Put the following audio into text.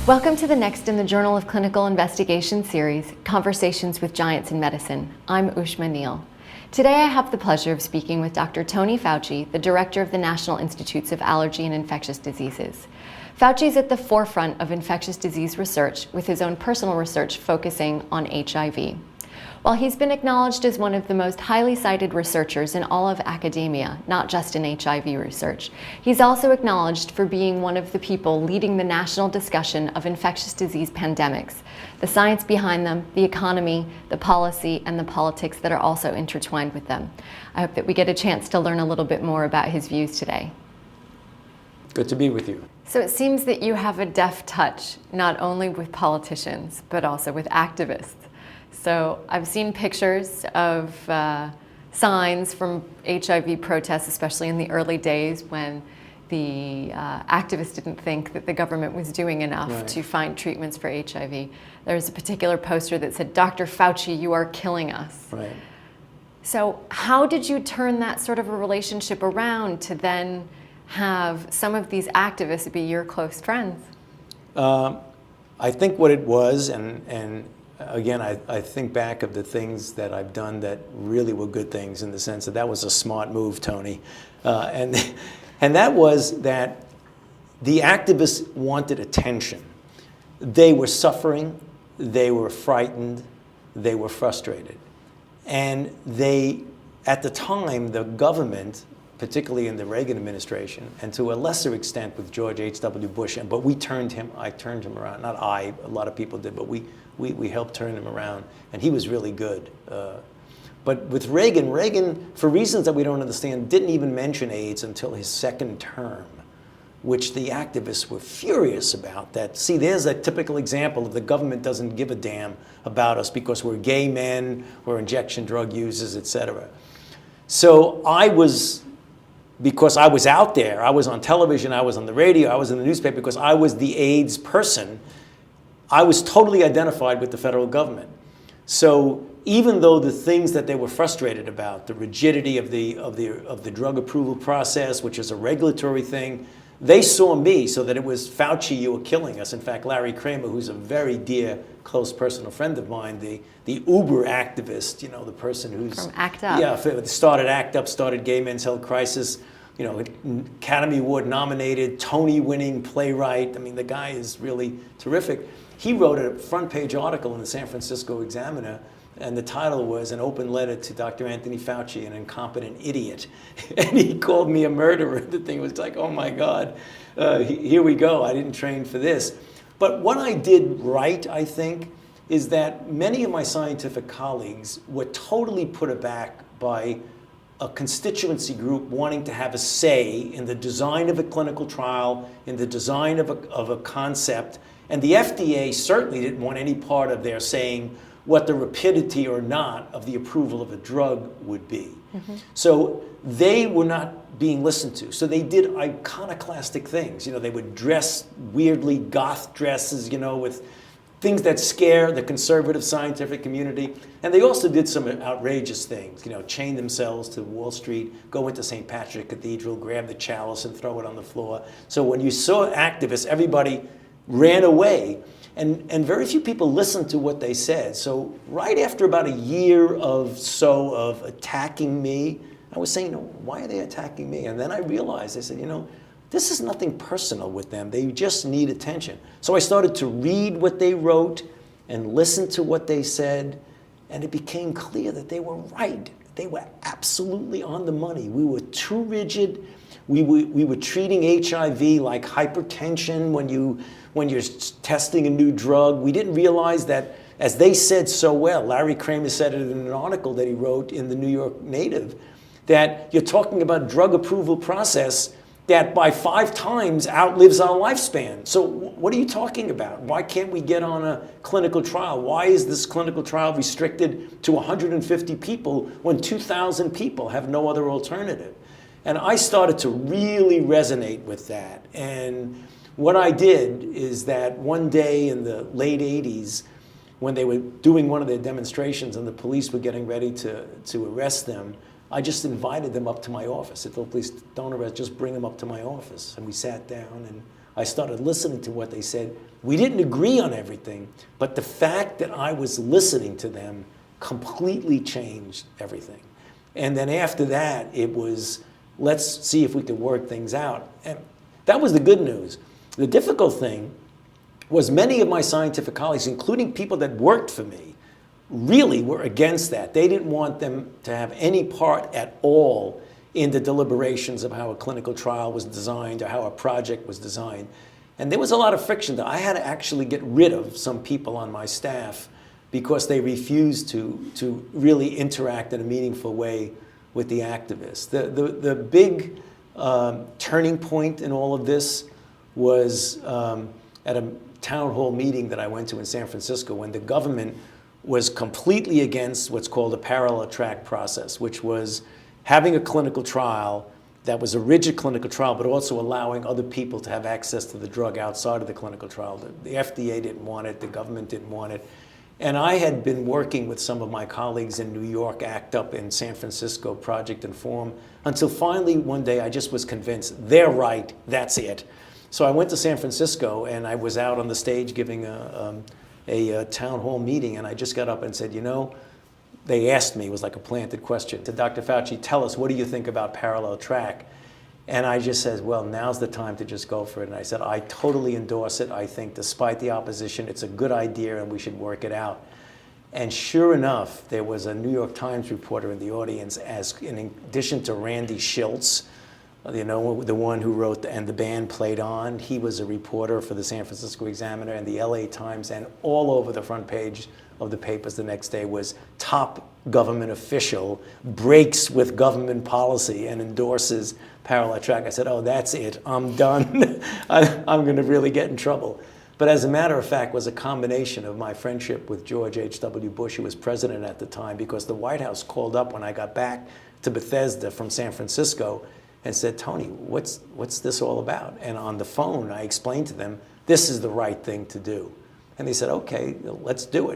Welcome to the next in the Journal of Clinical Investigation series, Conversations with Giants in Medicine. I'm Ushma Neal. Today I have the pleasure of speaking with Dr. Tony Fauci, the director of the National Institutes of Allergy and Infectious Diseases. Fauci is at the forefront of infectious disease research, with his own personal research focusing on HIV. While he's been acknowledged as one of the most highly cited researchers in all of academia, not just in HIV research, he's also acknowledged for being one of the people leading the national discussion of infectious disease pandemics, the science behind them, the economy, the policy, and the politics that are also intertwined with them. I hope that we get a chance to learn a little bit more about his views today. Good to be with you. So it seems that you have a deft touch, not only with politicians, but also with activists. So I've seen pictures of signs from HIV protests, especially in the early days when the activists didn't think that the government was doing enough to find treatments for HIV. There was a particular poster that said, "Dr. Fauci, you are killing us." Right. So how did you turn that sort of a relationship around to then have some of these activists be your close friends? I think what it was, and again, I think back of the things that I've done that really were good things, in the sense that that was a smart move, Tony. And that was that the activists wanted attention. They were suffering, they were frightened, they were frustrated. And they, at the time, the government, particularly in the Reagan administration, and to a lesser extent with George H.W. Bush, but I turned him around. Not I, a lot of people did, but we helped turn him around, and he was really good. But with Reagan, for reasons that we don't understand, didn't even mention AIDS until his second term, which the activists were furious about. That, see, there's a typical example of the government doesn't give a damn about us because we're gay men, we're injection drug users, etc. So because I was out there, I was on television, I was on the radio, I was in the newspaper, because I was the AIDS person, I was totally identified with the federal government. So even though the things that they were frustrated about, the rigidity of the drug approval process, which is a regulatory thing, they saw me, so that it was, "Fauci, you were killing us." In fact, Larry Kramer, who's a very dear, close personal friend of mine, the uber activist, you know, the person who's from ACT UP. Yeah, started ACT UP, started Gay Men's Health Crisis, you know, Academy Award nominated, Tony-winning playwright. I mean, the guy is really terrific. He wrote a front page article in the San Francisco Examiner, and the title was "An Open Letter to Dr. Anthony Fauci, an Incompetent Idiot." And he called me a murderer. The thing was like, oh my God, here we go. I didn't train for this. But what I did right, I think, is that many of my scientific colleagues were totally put aback by a constituency group wanting to have a say in the design of a clinical trial, in the design of a concept. And the FDA certainly didn't want any part of their saying what the rapidity or not of the approval of a drug would be. Mm-hmm. So they were not being listened to. So they did iconoclastic things. You know, they would dress weirdly, goth dresses, you know, with things that scare the conservative scientific community. And they also did some outrageous things, you know, chain themselves to Wall Street, go into St. Patrick's Cathedral, grab the chalice and throw it on the floor. So when you saw activists, everybody ran away. And very few people listened to what they said. So right after about a year of attacking me, I was saying, why are they attacking me? And then I realized, I said, you know, this is nothing personal with them. They just need attention. So I started to read what they wrote and listen to what they said, and it became clear that they were right. They were absolutely on the money. We were too rigid. We were treating HIV like hypertension when you're testing a new drug. We didn't realize that, as they said so well, Larry Kramer said it in an article that he wrote in the New York Native, that you're talking about drug approval process that by 5 times outlives our lifespan. So what are you talking about? Why can't we get on a clinical trial? Why is this clinical trial restricted to 150 people when 2,000 people have no other alternative? And I started to really resonate with that. And what I did is that one day in the late 80s, when they were doing one of their demonstrations and the police were getting ready to arrest them, I just invited them up to my office. I told the police, don't arrest, just bring them up to my office. And we sat down and I started listening to what they said. We didn't agree on everything, but the fact that I was listening to them completely changed everything. And then after that, it was, let's see if we could work things out. And that was the good news. The difficult thing was many of my scientific colleagues, including people that worked for me, really were against that. They didn't want them to have any part at all in the deliberations of how a clinical trial was designed or how a project was designed. And there was a lot of friction that I had to actually get rid of some people on my staff because they refused to really interact in a meaningful way with the activists. The big turning point in all of this was at a town hall meeting that I went to in San Francisco when the government was completely against what's called a parallel track process, which was having a clinical trial that was a rigid clinical trial, but also allowing other people to have access to the drug outside of the clinical trial. The FDA didn't want it, the government didn't want it. And I had been working with some of my colleagues in New York, ACT UP, in San Francisco, Project Inform, until finally one day I just was convinced, they're right, that's it. So I went to San Francisco and I was out on the stage giving a town hall meeting, and I just got up and said, you know, they asked me, it was like a planted question, to Dr. Fauci, tell us, what do you think about parallel track? And I just said, well, now's the time to just go for it. And I said, I totally endorse it. I think despite the opposition, it's a good idea and we should work it out. And sure enough, there was a New York Times reporter in the audience, as in addition to Randy Schiltz, you know, the one who wrote And the Band Played On. He was a reporter for the San Francisco Examiner and the LA Times, and all over the front page of the papers the next day was top government official breaks with government policy and endorses parallel track. I said, oh, that's it, I'm done. I'm going to really get in trouble. But as a matter of fact, it was a combination of my friendship with George H.W. Bush, who was president at the time, because the White House called up when I got back to Bethesda from San Francisco and said, Tony, what's this all about? And on the phone, I explained to them, this is the right thing to do. And they said, okay, let's do it.